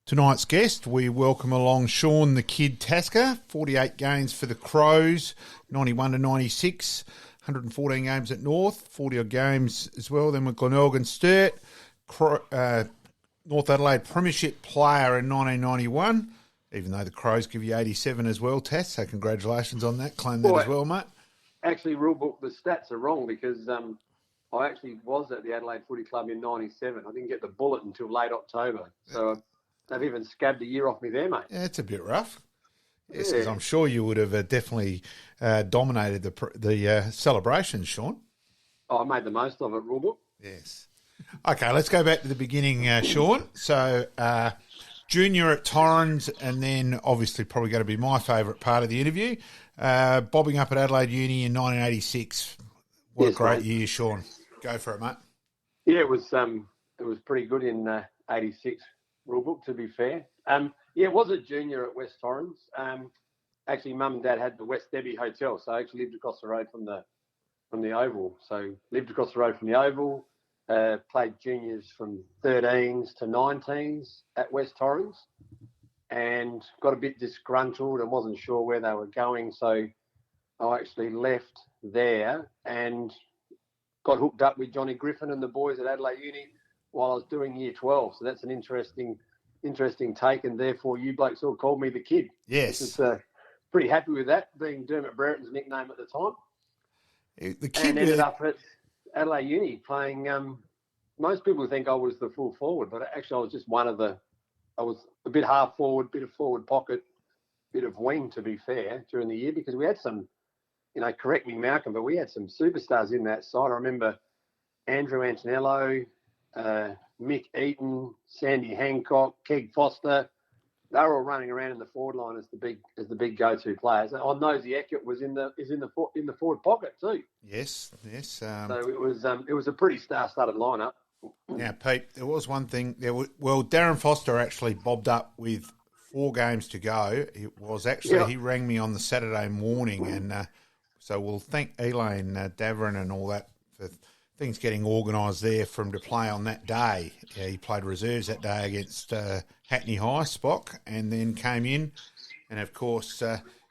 Tonight's guest, we welcome along Sean the Kid Tasker, 48 games for the Crows, 91 to 96, 114 games at North, 40-odd games as well. Then with Glenelg Sturt, North Adelaide Premiership player in 1991, even though the Crows give you 87 as well, Tass, so congratulations on that. Claim that as well, mate. Actually, rule book, the stats are wrong because I actually was at the Adelaide Footy Club in 97. I didn't get the bullet until late October, so they've even scabbed a year off me there, mate. Yeah, it's a bit rough. Yes, because I'm sure you would have definitely dominated the celebrations, Sean. Oh, I made the most of it, rulebook. Yes. Okay, let's go back to the beginning, Sean. So, junior at Torrens, and then obviously probably going to be my favourite part of the interview, bobbing up at Adelaide Uni in 1986. What a great year, Sean. Go for it, mate. Yeah, it was pretty good in 86. Rulebook, to be fair. It was a junior at West Torrens. Actually, Mum and Dad had the West Debbie Hotel, so I actually lived across the road from the Oval. So lived across the road from the Oval, played juniors from 13s to 19s at West Torrens, and got a bit disgruntled and wasn't sure where they were going. So I actually left there and got hooked up with Johnny Griffin and the boys at Adelaide Uni while I was doing year 12. So that's an interesting take, and therefore you blokes all called me the Kid. Yes. Just, pretty happy with that, being Dermot Brereton's nickname at the time. The Kid and ended up at Adelaide Uni playing, most people think I was the full forward, but actually I was just I was a bit half forward, bit of forward pocket, bit of wing, to be fair, during the year, because we had some, correct me, Malcolm, but we had some superstars in that side. I remember Andrew Antonello, Mick Eaton, Sandy Hancock, Keg Foster. They were all running around in the forward line as the big go-to players. And Nosey Eckert was in the forward pocket too. Yes. So it was a pretty star-studded lineup. Now, Pete, there was one thing. Darren Foster actually bobbed up with 4 games to go. It was actually he rang me on the Saturday morning, and so we'll thank Elaine Davern and all that for things getting organised there for him to play on that day. He played reserves that day against Hackney High, Spock, and then came in and, of course,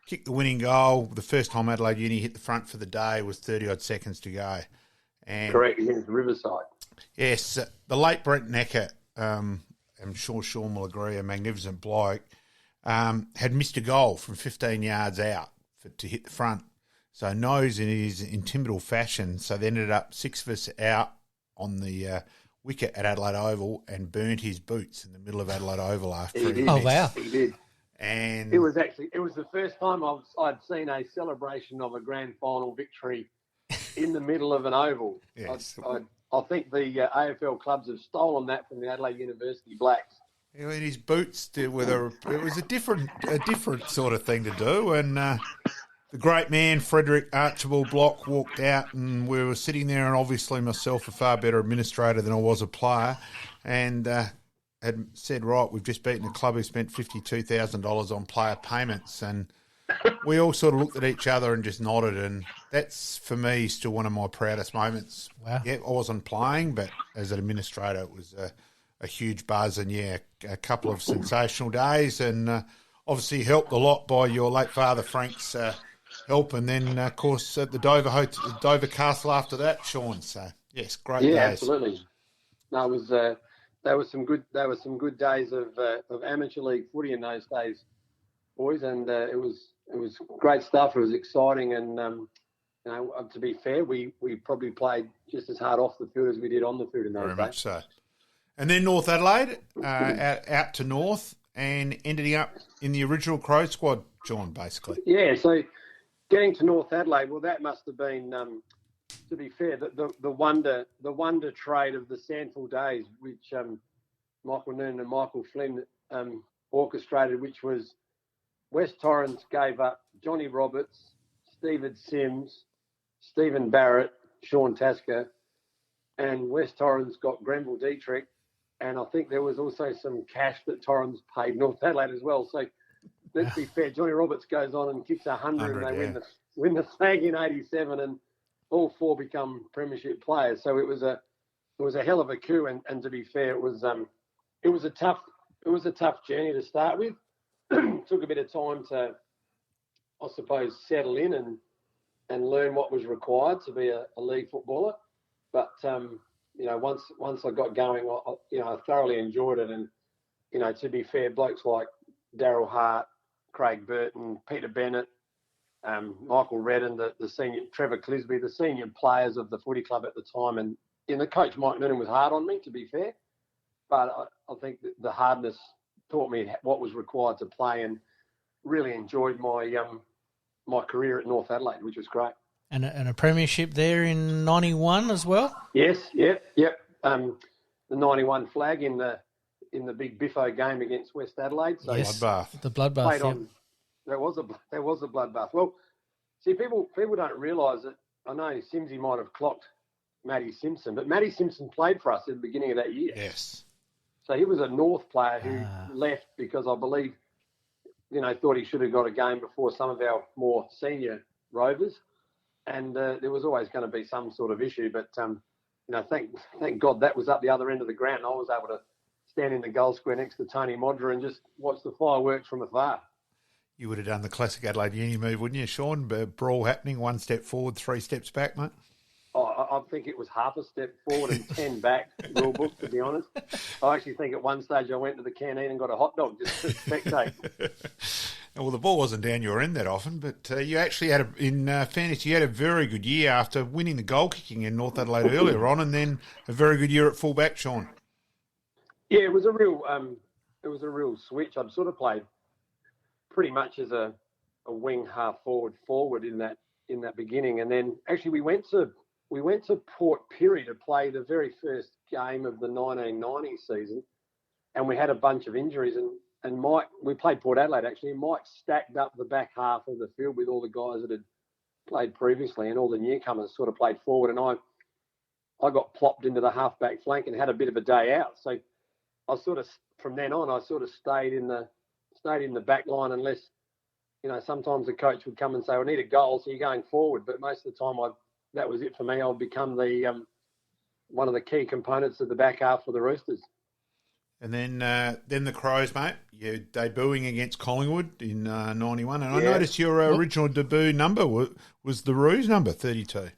kicked the winning goal. The first time Adelaide Uni hit the front for the day was 30-odd seconds to go. And correct, against Riverside. Yes, the late Brent Necker, I'm sure Sean will agree, a magnificent bloke, had missed a goal from 15 yards out to hit the front. So Nose in his intimidable fashion, so they ended up 6 of us out on the wicket at Adelaide Oval and burnt his boots in the middle of Adelaide Oval after he missed. Oh, wow. He did. And it was the first time I'd seen a celebration of a grand final victory in the middle of an oval. Yes. I think the AFL clubs have stolen that from the Adelaide University Blacks. In his boots, it was a different sort of thing to do, and the great man, Frederick Archibald Block, walked out, and we were sitting there, and obviously myself, a far better administrator than I was a player, and had said, right, we've just beaten a club who spent $52,000 on player payments, and we all sort of looked at each other and just nodded, and that's, for me, still one of my proudest moments. Wow. Yeah, I wasn't playing, but as an administrator, it was a huge buzz, and, a couple of sensational days, and obviously helped a lot by your late father, Frank's help, and then, of course, at the Dover Castle after that, Sean. So, yes, great days. Yeah, absolutely. No, it was there were some good days of amateur league footy in those days, boys, and it was great stuff. It was exciting, and to be fair, we probably played just as hard off the field as we did on the field in those days. Very much so. And then North Adelaide, out to North, and ending up in the original Crow squad, John, basically. Yeah, so getting to North Adelaide, well, that must have been, to be fair, the wonder trade of the Sandford days, which Michael Noonan and Michael Flynn orchestrated, which was West Torrens gave up Johnny Roberts, Stephen Sims, Stephen Barrett, Sean Tasker, and West Torrens got Grenville Dietrich, and I think there was also some cash that Torrens paid North Adelaide as well. So let's be fair, Johnny Roberts goes on and kicks 100 and they win the flag in 87, and all 4 become premiership players. So it was a hell of a coup, and to be fair, it was a tough it was a tough journey to start with. Took a bit of time to, I suppose, settle in and learn what was required to be a league footballer. But once I got going, I thoroughly enjoyed it. And to be fair, blokes like Daryl Hart, Craig Burton, Peter Bennett, Michael Redden, the senior, Trevor Clisby, the senior players of the footy club at the time, and the coach Mike Noonan was hard on me, to be fair. But I think that the hardness taught me what was required to play, and really enjoyed my career at North Adelaide, which was great. And a premiership there in 91 as well? Yes, yep. The 91 flag in the big Biffo game against West Adelaide. So yes, bloodbath. The bloodbath. Yep. There was a bloodbath. Well, see, people don't realise that. I know Simsy might have clocked Matty Simpson, but Matty Simpson played for us at the beginning of that year. Yes. So he was a North player who left because I believe, thought he should have got a game before some of our more senior rovers. And there was always going to be some sort of issue. But, thank God that was up the other end of the ground. I was able to stand in the goal square next to Tony Modra and just watch the fireworks from afar. You would have done the classic Adelaide uni move, wouldn't you, Sean? Brawl happening, 1 step forward, 3 steps back, mate. I think it was half a step forward and 10 back, rule book, to be honest. I actually think at one stage I went to the canteen and got a hot dog just to spectate. Well, the ball wasn't down your end that often, but you actually had, in fairness, you had a very good year after winning the goal kicking in North Adelaide earlier on, and then a very good year at fullback, Sean. Yeah, it was a real switch. I'd sort of played pretty much as a wing half forward in that beginning, and then actually we went to Port Pirie to play the very first game of the 1990 season, and we had a bunch of injuries, and Mike, we played Port Adelaide actually, and Mike stacked up the back half of the field with all the guys that had played previously, and all the newcomers sort of played forward, and I got plopped into the half-back flank and had a bit of a day out. So I sort of, from then on, I sort of stayed in the back line unless, sometimes the coach would come and say, I need a goal, so you're going forward. But most of the time, that was it for me. I'll become the one of the key components of the back half for the Roosters. And then the Crows, mate. You're debuting against Collingwood in 91. And I noticed your original debut number was the Roos number, 32.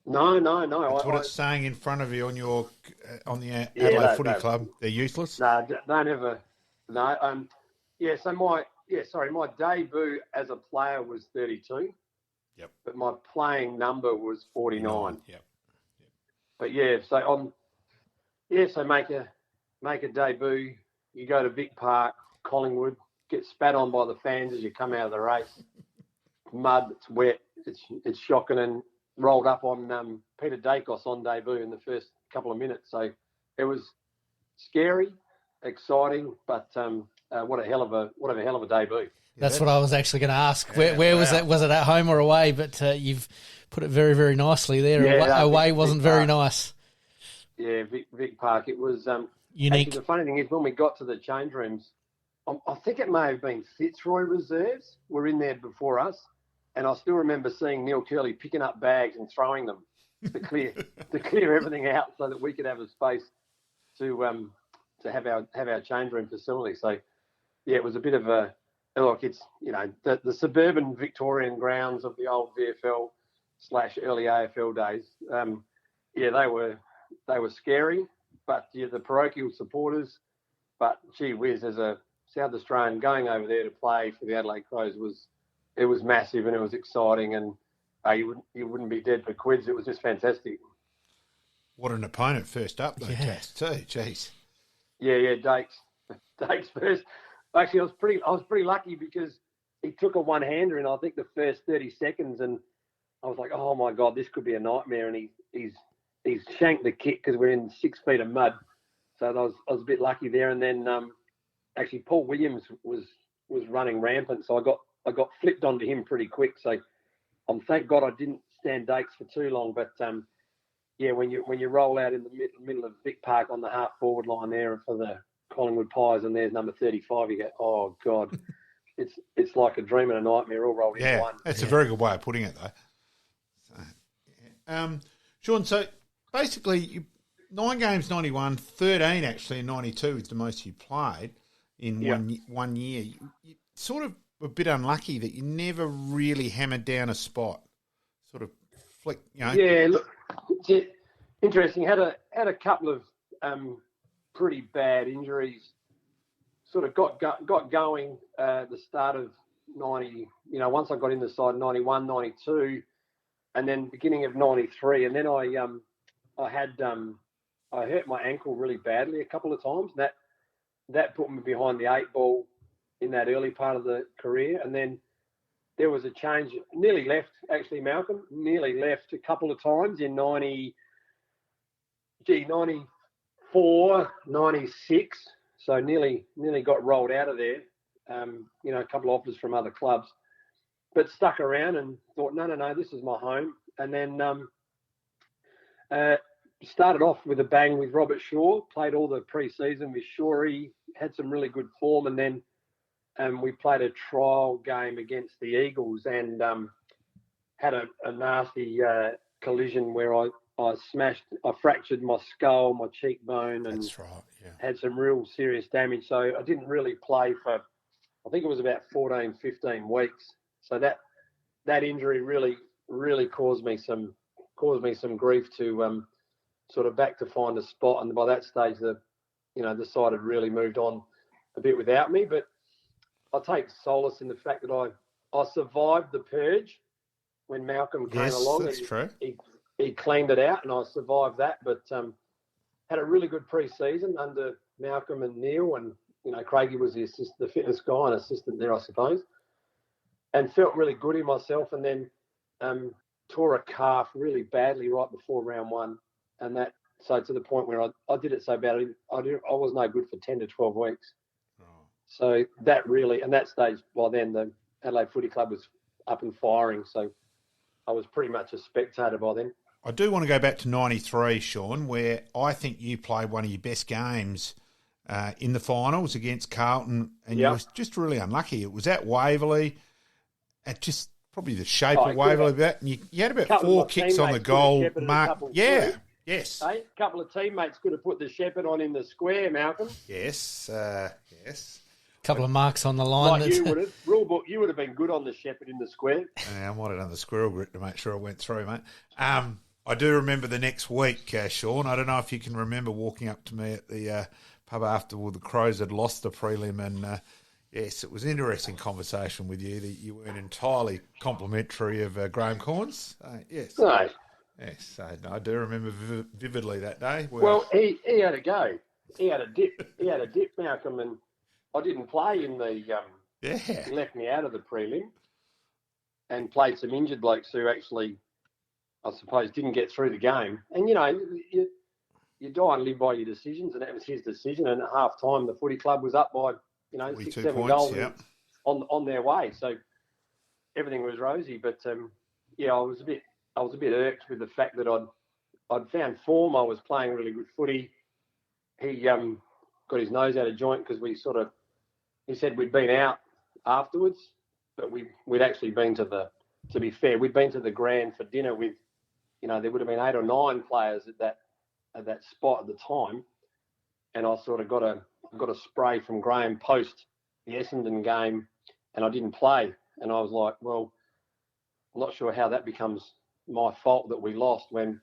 No. That's what it's saying in front of you on the Adelaide Footy Club. They're useless. No, don't ever. No. So my debut as a player was 32. Yep. But my playing number was 49. Yep. But so make a debut. You go to Vic Park, Collingwood, get spat on by the fans as you come out of the race. Mud, it's wet, it's shocking, and rolled up on Peter Dacos on debut in the first couple of minutes. So it was scary, exciting, but what a hell of a debut. That's what I was actually going to ask. Where was that? Was it at home or away? But you've put it very, very nicely there. Away wasn't very nice. Yeah, Vic Park. It was unique. Actually, the funny thing is, when we got to the change rooms, I think it may have been Fitzroy reserves were in there before us, and I still remember seeing Neil Curley picking up bags and throwing them to clear everything out so that we could have a space to have our change room facility. So yeah, it was a bit of a look. It's the suburban Victorian grounds of the old VFL / early AFL days. They were scary, but the parochial supporters. But gee whiz, as a South Australian going over there to play for the Adelaide Crows it was massive and it was exciting, and you wouldn't be dead for quids. It was just fantastic. What an opponent first up though, Cass, too. Jeez. Yeah, Dakes first. Actually, I was pretty lucky because he took a one-hander in I think the first 30 seconds, and I was like, oh my God, this could be a nightmare. And he's shanked the kick because we're in 6 feet of mud, so I was a bit lucky there. And then actually Paul Williams was running rampant, so I got flipped onto him pretty quick. So thank God I didn't stand Dakes for too long. But when you roll out in the middle of Vic Park on the half forward line there for the Collingwood Pies, and there's number 35, you go, oh God, it's like a dream and a nightmare all rolled into one. That's a very good way of putting it, though. So, Sean, so basically 9 games, 91, 13 actually in 92 is the most you played in one year. You sort of a bit unlucky that you never really hammered down a spot. Sort of flick, Yeah, look, it's interesting. Had a couple of pretty bad injuries. Sort of got going at the start of 90. Once I got in the side, 91, 92, and then beginning of 93, and then I hurt my ankle really badly a couple of times. That put me behind the 8 ball in that early part of the career, and then there was a change. Nearly left, actually, Malcolm. Nearly left a couple of times in 94, 96. So nearly got rolled out of there. A couple of offers from other clubs, but stuck around and thought, no, this is my home. And then started off with a bang with Robert Shaw. Played all the pre-season with Shaw. He had some really good form, and then we played a trial game against the Eagles and had a nasty collision where I fractured my skull, my cheekbone, and that's right, yeah. Had some real serious damage. So I didn't really play for, I think it was about 14, 15 weeks. So that injury really, really caused me some grief to sort of back to find a spot. And by that stage, the side had really moved on a bit without me. But I take solace in the fact that I survived the purge when Malcolm came along. Yes, that's true. He cleaned it out, and I survived that. But had a really good pre-season under Malcolm and Neil, and Craigie was the fitness guy and assistant there, I suppose, and felt really good in myself. And then tore a calf really badly right before round 1, and that so to the point where I did it so bad I was no good for 10 to 12 weeks. So that really, and that stage, by then the Adelaide Footy Club was up and firing, so I was pretty much a spectator by then. I do want to go back to 93, Sean, where I think you played one of your best games in the finals against Carlton, and you were just really unlucky. It was at Waverley, at just probably the shape of Waverley, and you had about 4 kicks on the goal mark. Yes. A couple of teammates could have put the shepherd on in the square, Malcolm. Yes, yes. Couple of marks on the line. Like you would have. Rule book, you would have been good on the shepherd in the square. I might have done the squirrel grit to make sure I went through, mate. I do remember the next week, Sean. I don't know if you can remember walking up to me at the pub after the Crows had lost the prelim, and yes, it was an interesting conversation with you that you weren't entirely complimentary of Graham Corns. Yes. No. Yes, I do remember vividly that day. Well, he had a go. He had a dip, Malcolm, and I didn't play in the. He left me out of the prelim, and played some injured blokes who actually, I suppose, didn't get through the game. And you die and live by your decisions, and that was his decision. And at half time, the footy club was up by 6, 7 points, goals on their way. So everything was rosy. But I was a bit irked with the fact that I'd found form. I was playing really good footy. He got his nose out of joint because he said we'd been out afterwards, but we'd actually been to we'd been to the Grand for dinner with, there would have been 8 or 9 players at that spot at the time. And I sort of got a spray from Graham post the Essendon game, and I didn't play. And I was like, well, I'm not sure how that becomes my fault that we lost when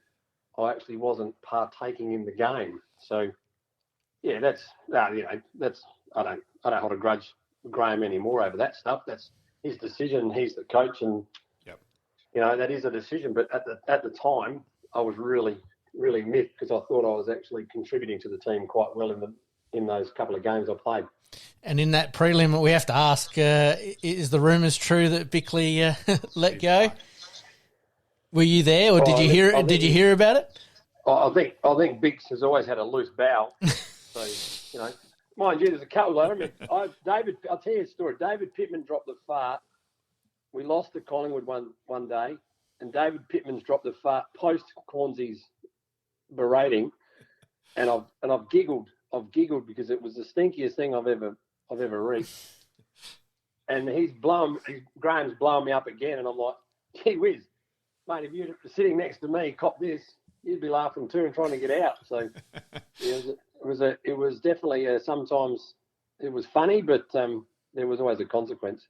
I actually wasn't partaking in the game. So, yeah, that's I don't hold a grudge with Graham anymore over that stuff. That's his decision. He's the coach, and that is a decision. But at the time, I was really, really miffed because I thought I was actually contributing to the team quite well in those couple of games I played. And in that prelim, we have to ask: is the rumours true that Bickley let go? Were you there, or did you hear? Did you hear about it? I think Bix has always had a loose bowel. So mind you, there's a couple of them. I'll tell you a story. David Pittman dropped the fart. We lost to Collingwood one day, and David Pittman's dropped the fart post Cornsy's berating, and I've giggled. Because it was the stinkiest thing I've ever reached. And Graham's blowing me up again, and I'm like, gee whiz, mate, if you're sitting next to me, cop this. you'd be laughing too and trying to get out. So it was definitely sometimes it was funny, but there was always a consequence.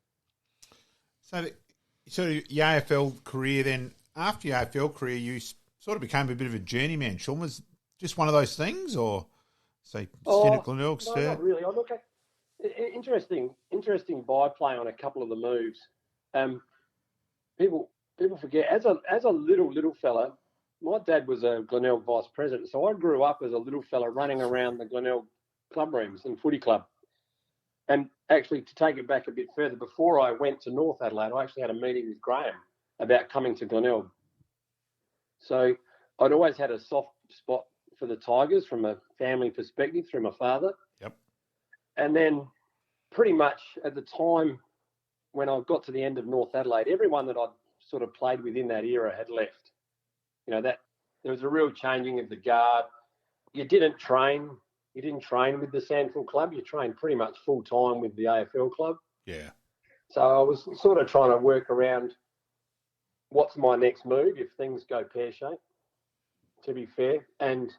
So your AFL career then, after your AFL career, you sort of became a bit of a journeyman. Sean, was just one of those things, or say stint at Glenelg? No, not really. I look at interesting byplay on a couple of the moves. People forget as a little fella. My dad was a Glenelg vice president, so I grew up as a little fella running around the Glenelg club rooms and footy club. And actually, to take it back a bit further, before I went to North Adelaide, I actually had a meeting with Graham about coming to Glenelg. So I'd always had a soft spot for the Tigers from a family perspective through my father. Yep. And then pretty much at the time when I got to the end of North Adelaide, everyone that I'd sort of played with in that era had left. That there was a real changing of the guard. You didn't train with the Sandford club. You trained pretty much full time with the AFL club. Yeah. So I was sort of trying to work around what's my next move if things go pear-shaped, to be fair. And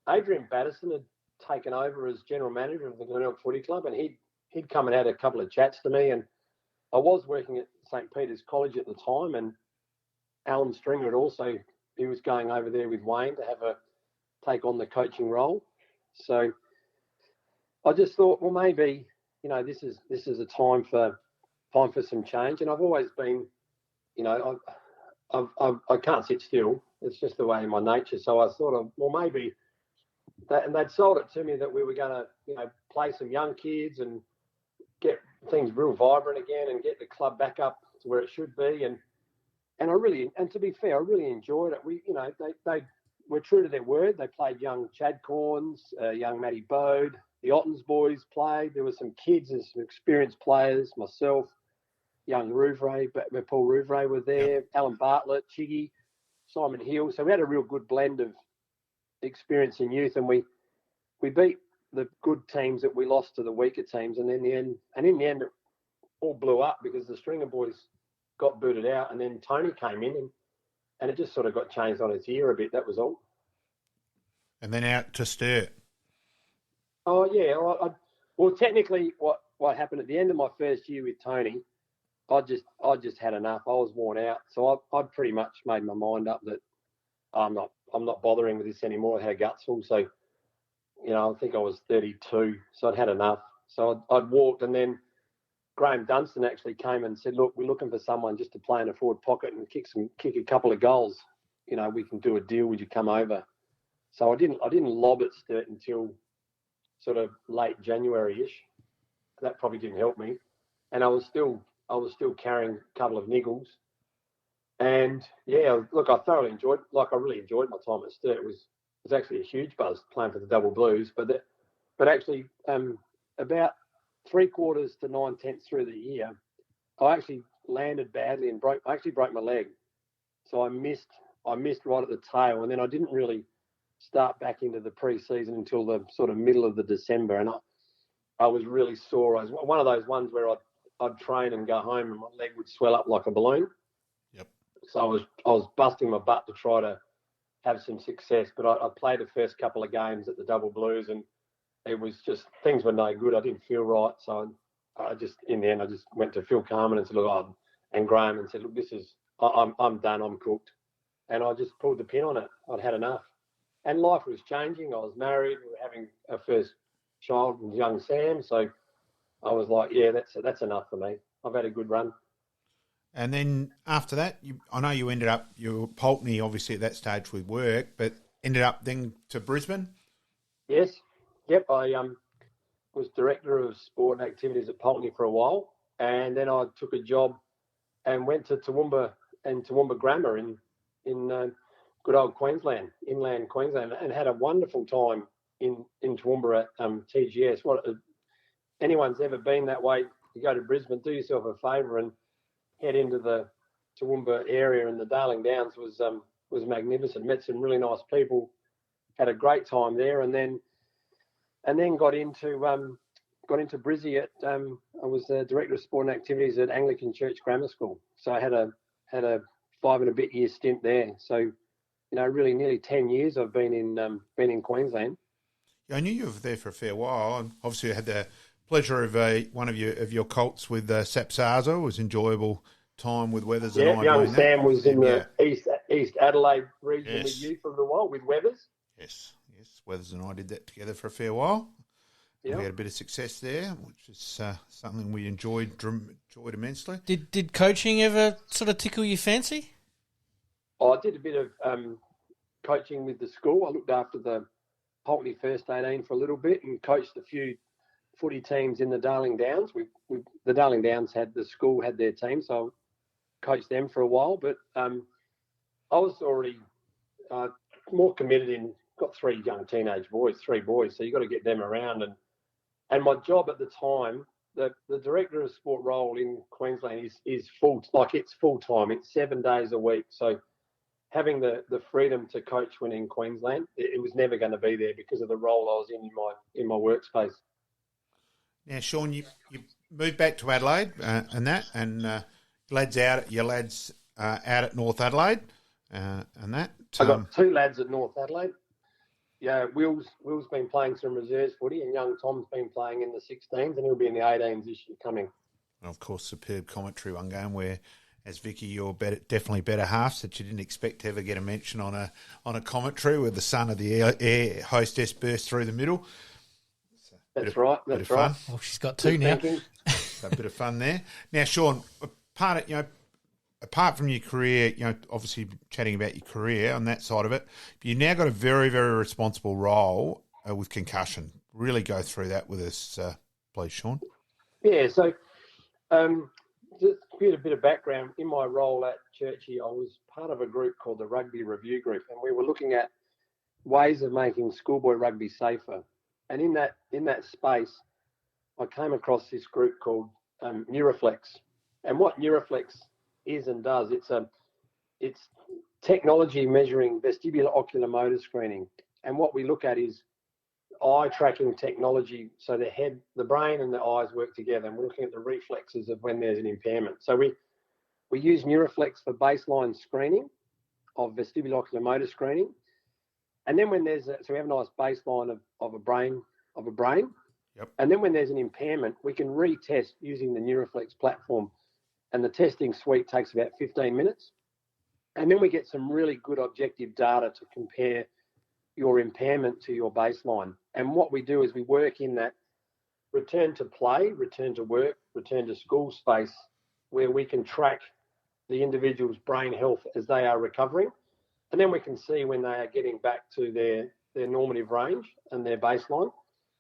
Adrian Batterson had taken over as general manager of the Glenelg Footy Club, and he'd come and had a couple of chats to me. And I was working at St. Peter's College at the time, and Alan Stringer he was going over there with Wayne to take on the coaching role. So I just thought, well, maybe, this is a time for some change. And I've always been, I can't sit still. It's just the way in my nature. So I thought, well, maybe that, and they'd sold it to me that we were going to, play some young kids and get things real vibrant again and get the club back up to where it should be. And to be fair, I really enjoyed it. They were true to their word. They played young Chad Corns, young Matty Bode, the Ottens boys played. There were some kids and some experienced players, myself, young Rouvray, Paul Rouvray were there, yep. Alan Bartlett, Chiggy, Simon Hill. So we had a real good blend of experience and youth, and we beat the good teams that we lost to the weaker teams. And in the end, it all blew up because the Stringer boys got booted out, and then Tony came in, and it just sort of got changed on its ear a bit. That was all. And then out to Sturt. Oh yeah. Well, technically, what happened at the end of my first year with Tony, I just had enough. I was worn out, so I pretty much made my mind up that I'm not bothering with this anymore. I had a gutful, so I think I was 32, so I'd had enough. So I'd walked, and then Graham Dunstan actually came and said, "Look, we're looking for someone just to play in a forward pocket and kick a couple of goals. We can do a deal. Would you come over?" So I didn't lob at Sturt until sort of late January-ish. That probably didn't help me, and I was still carrying a couple of niggles. And yeah, look, I really enjoyed my time at Sturt. It was actually a huge buzz playing for the Double Blues, but actually about 3/4 to 9/10 through the year, I actually landed badly and broke my leg. So I missed right at the tail, and then I didn't really start back into the pre-season until the sort of middle of the December, and I was really sore. I was one of those ones where I'd train and go home and my leg would swell up like a balloon. Yep. So I was busting my butt to try to have some success, but I played the first couple of games at the Double Blues, and it was just, things were no good. I didn't feel right, so in the end, I just went to Phil Carman and said, "Look," and Graham, and said, "Look, I'm done. I'm cooked," and I just pulled the pin on it. I'd had enough, and life was changing. I was married. We were having our first child with young Sam, so I was like, "Yeah, that's enough for me. I've had a good run." And then after that, I know you ended up, you were Pulteney, obviously, at that stage with work, but ended up then to Brisbane? Yes. Yep. I was director of sport and activities at Pulteney for a while, and then I took a job and went to Toowoomba and Toowoomba Grammar in good old Queensland, inland Queensland, and had a wonderful time in Toowoomba at TGS. Anyone's ever been that way, you go to Brisbane, do yourself a favour and head into the Toowoomba area, and the Darling Downs was magnificent. Met some really nice people, had a great time there, and then got into Brizzy at I was the director of sport and activities at Anglican Church Grammar School. So I had a 5 and a bit year stint there. So really nearly 10 years I've been in Queensland. Yeah, I knew you were there for a fair while, and obviously I had the pleasure of one of your colts with Sapsaza. It was enjoyable time with Weathers and I. Young Sam was in the yeah. East Adelaide region Yes. with you for a little while with Weathers. Yes, Weathers and I did that together for a fair while. Yep. We had a bit of success there, which is something we enjoyed immensely. Did coaching ever sort of tickle your fancy? I did a bit of coaching with the school. I looked after the Pulteney First 18 for a little bit and coached a few footy teams in the Darling Downs. The Darling Downs the school had their team, so I coached them for a while. But I was already more committed got three young teenage boys, three boys, so you got to get them around. And my job at the time, the director of sport role in Queensland is it's full time. It's 7 days a week. So having the freedom to coach when in Queensland, it was never going to be there because of the role I was in my workspace. Now, Sean, you moved back to Adelaide and your lads out at North Adelaide and that. I got two lads at North Adelaide. Yeah, Will's been playing some reserves footy, and young Tom's been playing in the 16s, and he'll be in the 18s this year coming. And of course, superb commentary one game where, as Vicky, you're definitely better halves that you didn't expect to ever get a mention on a commentary where the son of the air hostess burst through the middle. That's right. Bit of fun. Oh, she's got two now. So a bit of fun there. Now, Sean, apart from your career, obviously chatting about your career on that side of it, you now got a very, very responsible role with concussion. Really go through that with us, please, Sean. Yeah. So, just to give a bit of background, in my role at Churchie, I was part of a group called the Rugby Review Group, and we were looking at ways of making schoolboy rugby safer. And in that space, I came across this group called NeuroFlex. And what NeuroFlex is and does, it's technology measuring vestibular ocular motor screening. And what we look at is eye tracking technology, so the brain and the eyes work together, and we're looking at the reflexes of when there's an impairment. So we use NeuroFlex for baseline screening of vestibular ocular motor screening, and then when so we have a nice baseline of a brain. Yep. And then when there's an impairment, we can retest using the NeuroFlex platform, and the testing suite takes about 15 minutes, and then we get some really good objective data to compare your impairment to your baseline. And what we do is we work in that return to play, return to work, return to school space, where we can track the individual's brain health as they are recovering. And then we can see when they are getting back to their normative range and their baseline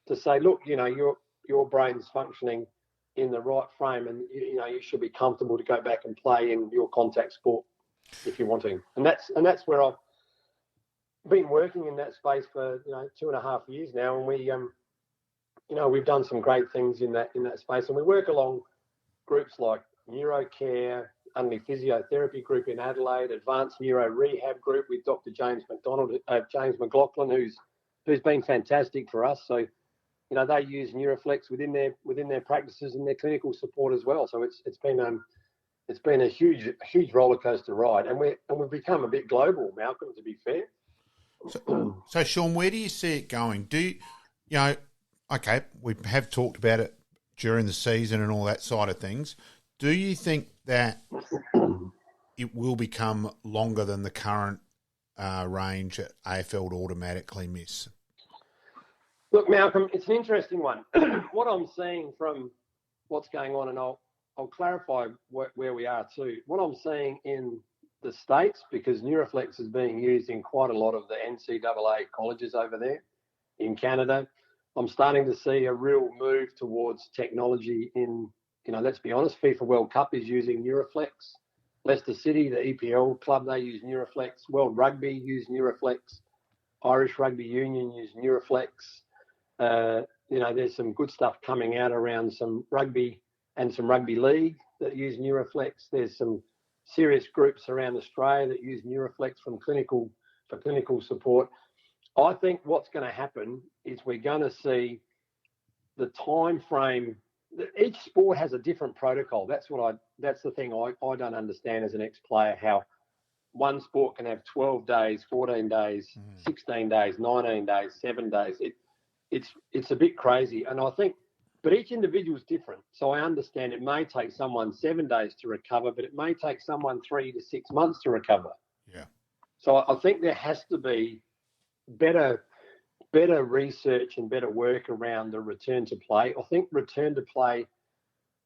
to say, look, your brain's functioning in the right frame, and you should be comfortable to go back and play in your contact sport if you want to. And that's where I've been working in that space for 2.5 years now, and we've done some great things in that space, and we work along groups like Neurocare, Only Physiotherapy Group in Adelaide, Advanced Neuro Rehab Group with Dr. James McLaughlin, who's been fantastic for us. So they use NeuroFlex within their practices and their clinical support as well. So it's been a huge roller coaster ride, and we've become a bit global, Malcolm, to be fair. So Sean, where do you see it going? Okay, we have talked about it during the season and all that side of things. Do you think that it will become longer than the current range that AFL would automatically miss? Look, Malcolm, it's an interesting one. What I'm seeing from what's going on, and I'll clarify where we are too. What I'm seeing in the States, because NeuroFlex is being used in quite a lot of the NCAA colleges over there in Canada, I'm starting to see a real move towards technology in, let's be honest, FIFA World Cup is using NeuroFlex. Leicester City, the EPL club, they use NeuroFlex. World Rugby use NeuroFlex. Irish Rugby Union use NeuroFlex. There's some good stuff coming out around some rugby and some rugby league that use NeuroFlex. There's some serious groups around Australia that use NeuroFlex for clinical support. I think what's going to happen is we're going to see the time frame. Each sport has a different protocol. That's the thing I don't understand as an ex-player, how one sport can have 12 days, 14 days, 16 days, 19 days, 7 days. It's a bit crazy. And I think, but each individual is different. So I understand it may take someone 7 days to recover, but it may take someone 3 to 6 months to recover. Yeah. So I think there has to be better research and better work around the return to play. I think return to play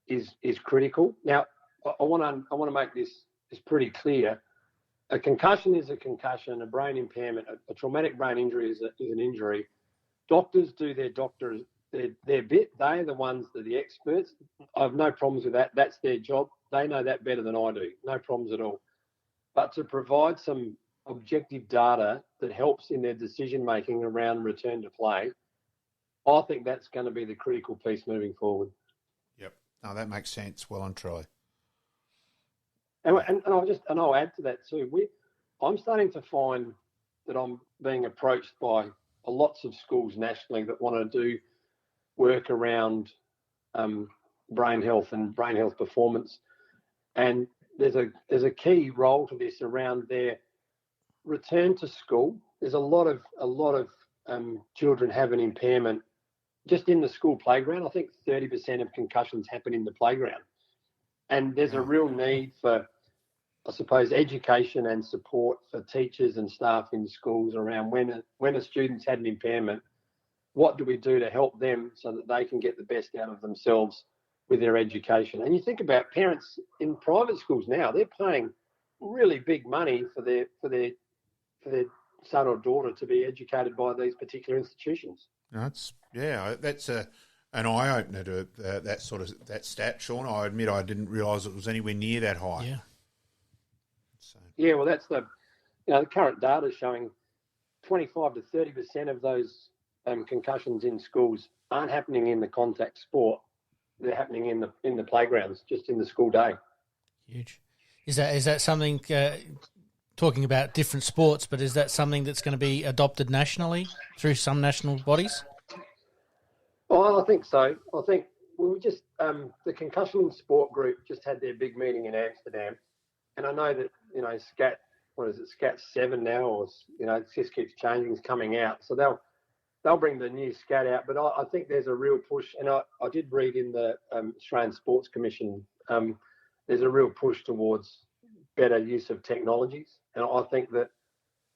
is critical. Now, I want to make this pretty clear. A concussion is a concussion. A brain impairment, a traumatic brain injury is an injury. Doctors do their bit. They're the ones that are the experts. I have no problems with that. That's their job. They know that better than I do. No problems at all. But to provide some objective data that helps in their decision making around return to play, I think that's going to be the critical piece moving forward. Yep. No, that makes sense. Well and truly. And I'll add to that too. I'm starting to find that I'm being approached by lots of schools nationally that want to do work around brain health and brain health performance. And there's a key role to this around their return to school. There's a lot of children have an impairment just in the school playground. I think 30% of concussions happen in the playground. And there's a real need for, I suppose, education and support for teachers and staff in schools around when a student's had an impairment, what do we do to help them so that they can get the best out of themselves with their education? And you think about parents in private schools now, they're paying really big money for their son or daughter to be educated by these particular institutions. That's an eye opener to that stat, Sean. I admit I didn't realise it was anywhere near that high. Yeah. So. Yeah, well, that's the current data is showing 25 to 30% of those concussions in schools aren't happening in the contact sport. They're happening in the playgrounds, just in the school day. Huge. Is that something? Talking about different sports, but is that something that's going to be adopted nationally through some national bodies? Oh, I think so. I think we were just the concussion sport group just had their big meeting in Amsterdam, and I know that SCAT, SCAT 7 now, or it just keeps changing, it's coming out, so they'll bring the new SCAT out. But I think there's a real push, and I did read in the Australian Sports Commission, there's a real push towards better use of technologies, and I think that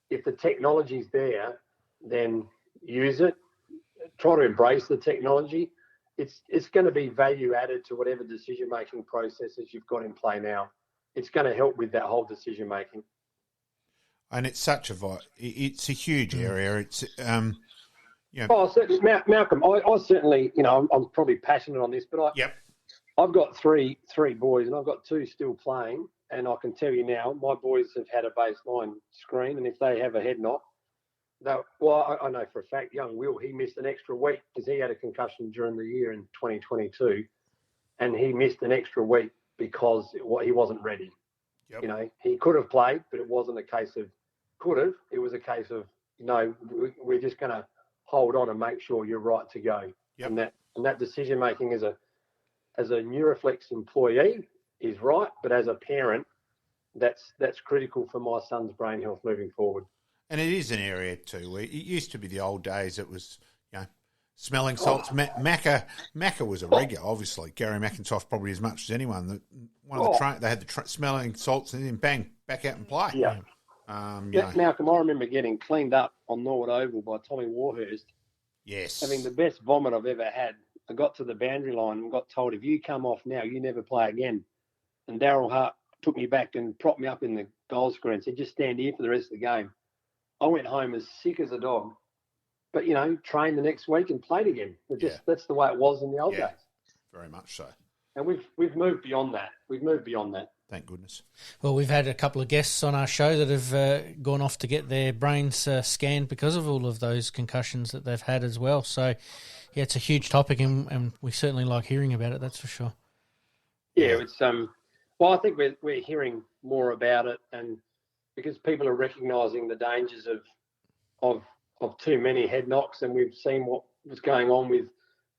if the technology's there, then use it. Try to embrace the technology. It's going to be value added to whatever decision making processes you've got in play now. It's going to help with that whole decision making. And it's it's a huge area. It's Oh, certainly, Malcolm. I certainly, I'm probably passionate on this, but I've got three boys, and I've got two still playing. And I can tell you now, my boys have had a baseline screen, and if they have a head knock, I know for a fact, young Will, he missed an extra week because he had a concussion during the year in 2022, and he missed an extra week because he wasn't ready. Yep. He could have played, but it wasn't a case of could have. It was a case of, we're just going to hold on and make sure you're right to go. Yep. And that decision making as a NeuroFlex employee is right, but as a parent, that's critical for my son's brain health moving forward. And it is an area too where it used to be the old days. It was, smelling salts. Macca was a regular, obviously. Gary McIntosh probably as much as anyone. They had the smelling salts and then bang, back out and play. Yeah. Malcolm, I remember getting cleaned up on Norwood Oval by Tommy Warhurst. Yes. Having the best vomit I've ever had. I got to the boundary line and got told, if you come off now, you never play again. And Darryl Hart took me back and propped me up in the goal square and said, just stand here for the rest of the game. I went home as sick as a dog, but, trained the next week and played again. That's the way it was in the old days. Very much so. And we've moved beyond that. Thank goodness. Well, we've had a couple of guests on our show that have gone off to get their brains scanned because of all of those concussions that they've had as well. So, yeah, it's a huge topic, and we certainly like hearing about it, that's for sure. Yeah, it's well, I think we're hearing more about it, and because people are recognising the dangers of too many head knocks, and we've seen what was going on with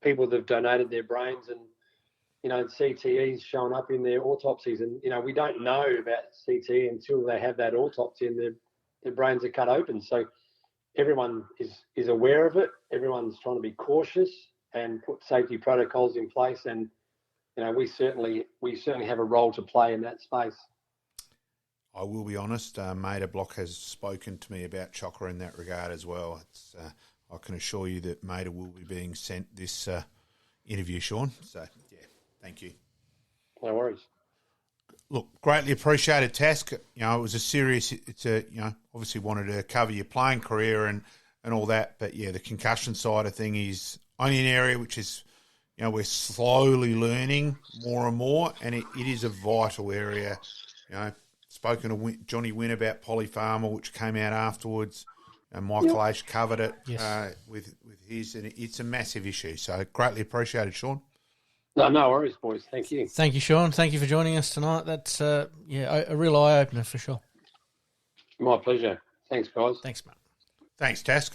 people that have donated their brains, and CTE's showing up in their autopsies, and we don't know about CTE until they have that autopsy and their brains are cut open. So everyone is aware of it. Everyone's trying to be cautious and put safety protocols in place, and we certainly have a role to play in that space. I will be honest, Maida Block has spoken to me about Chocker in that regard as well. I can assure you that Maida will be being sent this interview, Sean. So, yeah, thank you. No worries. Look, greatly appreciated task. It was a serious, obviously wanted to cover your playing career and all that. But, yeah, the concussion side of thing is only an area which is, we're slowly learning more and more. And it is a vital area. Spoken to Johnny Wynn about polypharma, which came out afterwards. And Michael H covered it with his, and it's a massive issue. So greatly appreciated, Sean. No worries, boys. Thank you. Thank you, Sean. Thank you for joining us tonight. That's a real eye opener for sure. My pleasure. Thanks, guys. Thanks, mate. Thanks, Task.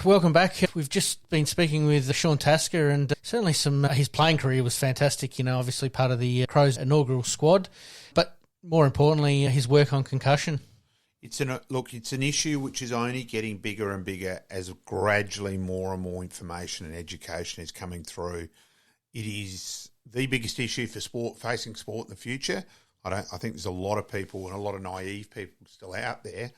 Welcome back. We've just been speaking with Sean Tasker, and certainly his playing career was fantastic. Obviously part of the Crows inaugural squad, but more importantly, his work on concussion. It's an issue which is only getting bigger and bigger as gradually more and more information and education is coming through. It is the biggest issue for facing sport in the future. I think there's a lot of people and a lot of naive people still out there,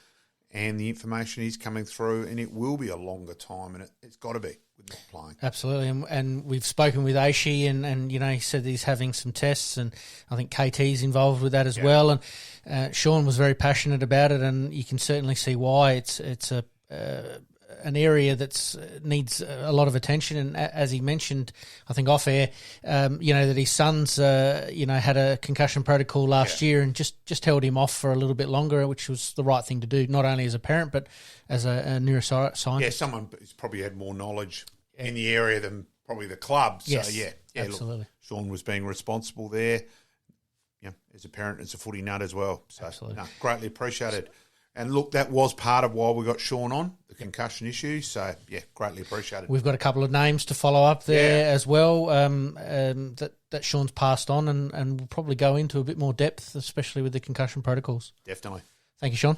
and the information is coming through, and it will be a longer time, and it's got to be with not playing. Absolutely, and we've spoken with Aishi, and he said he's having some tests, and I think KT's involved with that as well. And Sean was very passionate about it, and you can certainly see why. It's an area that needs a lot of attention, and as he mentioned, I think off air, that his son's had a concussion protocol last year, and just held him off for a little bit longer, which was the right thing to do, not only as a parent but as a neuroscientist. Yeah, someone who's probably had more knowledge in the area than probably the club. So absolutely. Look, Sean was being responsible there. As a parent, as a footy nut as well. So, absolutely. Greatly appreciated. And look, that was part of why we got Sean on, the concussion issue. So, yeah, greatly appreciated. We've got a couple of names to follow up there as well that Sean's passed on, and we'll probably go into a bit more depth, especially with the concussion protocols. Definitely. Thank you, Sean.